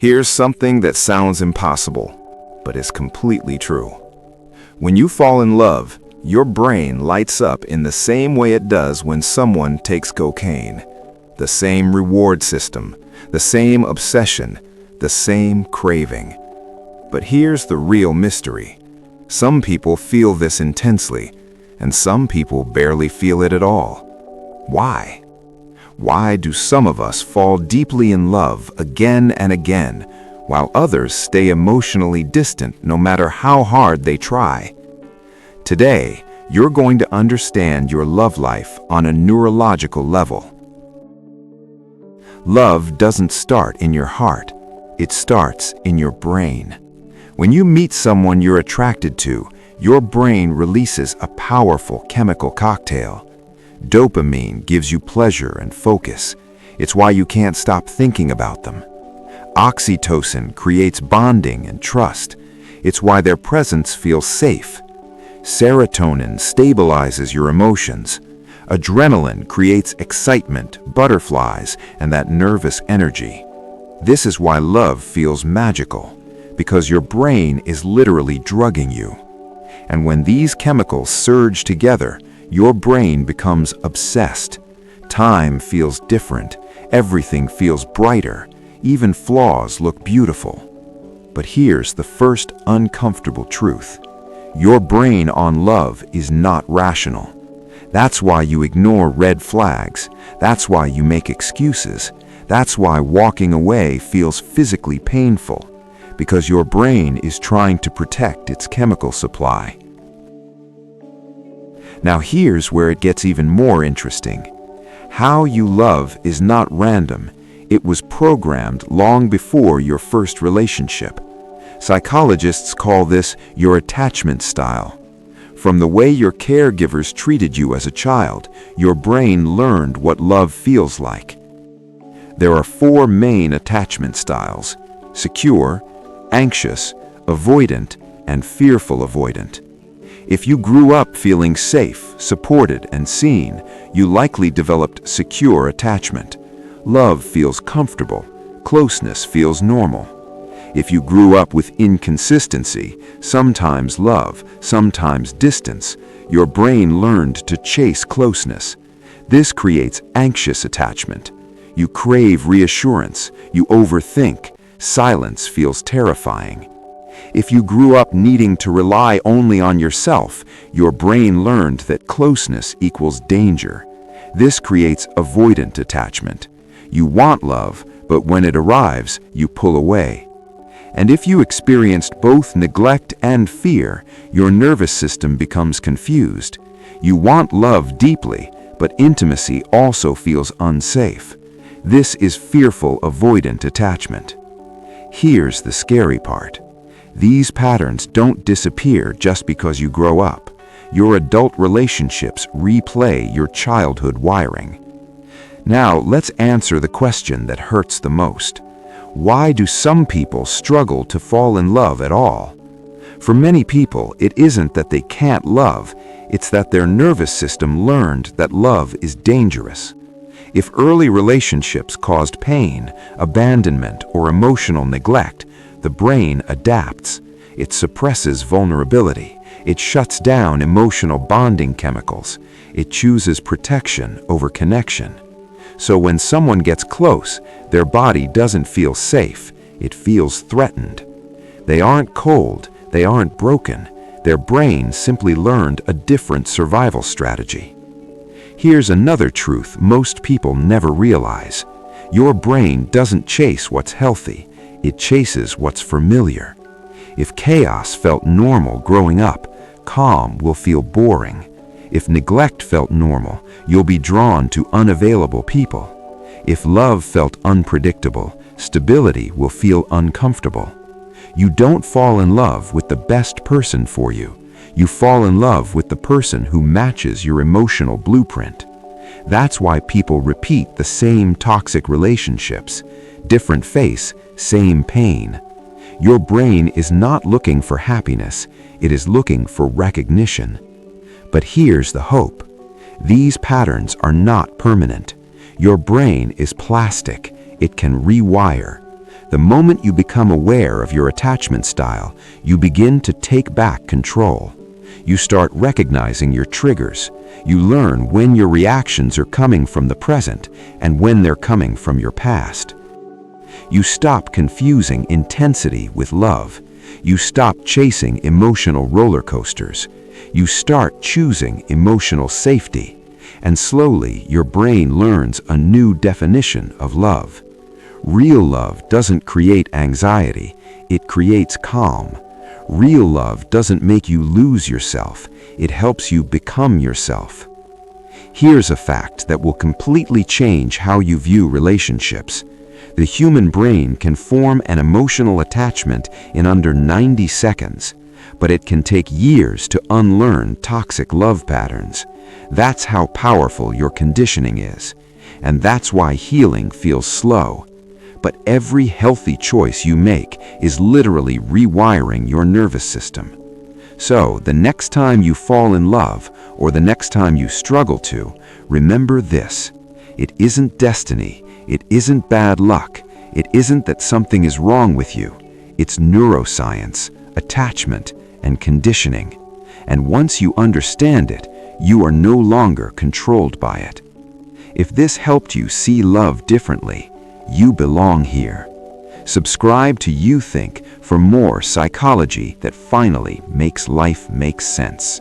Here's something that sounds impossible, but is completely true. When you fall in love, your brain lights up in the same way it does when someone takes cocaine. The same reward system, the same obsession, the same craving. But here's the real mystery. Some people feel this intensely, and some people barely feel it at all. Why? Why do some of us fall deeply in love again and again, while others stay emotionally distant no matter how hard they try? Today, you're going to understand your love life on a neurological level. Love doesn't start in your heart, it starts in your brain. When you meet someone you're attracted to, your brain releases a powerful chemical cocktail. Dopamine gives you pleasure and focus. It's why you can't stop thinking about them. Oxytocin creates bonding and trust. It's why their presence feels safe. Serotonin stabilizes your emotions. Adrenaline creates excitement, butterflies, and that nervous energy. This is why love feels magical, because your brain is literally drugging you. And when these chemicals surge together, your brain becomes obsessed. Time feels different, everything feels brighter, even flaws look beautiful. But here's the first uncomfortable truth. Your brain on love is not rational. That's why you ignore red flags. That's why you make excuses. That's why walking away feels physically painful, because your brain is trying to protect its chemical supply. Now here's where it gets even more interesting. How you love is not random. It was programmed long before your first relationship. Psychologists call this your attachment style. From the way your caregivers treated you as a child, your brain learned what love feels like. There are 4 main attachment styles: secure, anxious, avoidant, and fearful avoidant. If you grew up feeling safe, supported, and seen, you likely developed secure attachment. Love feels comfortable. Closeness feels normal. If you grew up with inconsistency, sometimes love, sometimes distance, your brain learned to chase closeness. This creates anxious attachment. You crave reassurance. You overthink. Silence feels terrifying. If you grew up needing to rely only on yourself, your brain learned that closeness equals danger. This creates avoidant attachment. You want love, but when it arrives, you pull away. And if you experienced both neglect and fear, your nervous system becomes confused. You want love deeply, but intimacy also feels unsafe. This is fearful avoidant attachment. Here's the scary part. These patterns don't disappear just because you grow up. Your adult relationships replay your childhood wiring. Now, let's answer the question that hurts the most. Why do some people struggle to fall in love at all? For many people, it isn't that they can't love, it's that their nervous system learned that love is dangerous. If early relationships caused pain, abandonment, or emotional neglect, the brain adapts. It suppresses vulnerability. It shuts down emotional bonding chemicals. It chooses protection over connection. So when someone gets close, their body doesn't feel safe. It feels threatened. They aren't cold. They aren't broken. Their brain simply learned a different survival strategy. Here's another truth most people never realize. Your brain doesn't chase what's healthy. It chases what's familiar. If chaos felt normal growing up, calm will feel boring. If neglect felt normal, you'll be drawn to unavailable people. If love felt unpredictable, stability will feel uncomfortable. You don't fall in love with the best person for you. You fall in love with the person who matches your emotional blueprint. That's why people repeat the same toxic relationships. Different face, same pain. Your brain is not looking for happiness, it is looking for recognition. But here's the hope. These patterns are not permanent. Your brain is plastic. It can rewire. The moment you become aware of your attachment style, you begin to take back control. You start recognizing your triggers. You learn when your reactions are coming from the present and when they're coming from your past. You stop confusing intensity with love. You stop chasing emotional roller coasters. You start choosing emotional safety. And slowly, your brain learns a new definition of love. Real love doesn't create anxiety, it creates calm. Real love doesn't make you lose yourself, it helps you become yourself. Here's a fact that will completely change how you view relationships. The human brain can form an emotional attachment in under 90 seconds, but it can take years to unlearn toxic love patterns. That's how powerful your conditioning is, and that's why healing feels slow. But every healthy choice you make is literally rewiring your nervous system. So, the next time you fall in love, or the next time you struggle to, remember this. It isn't destiny, it isn't bad luck, it isn't that something is wrong with you. It's neuroscience, attachment, and conditioning. And once you understand it, you are no longer controlled by it. If this helped you see love differently, you belong here. Subscribe to YouThink for more psychology that finally makes life make sense.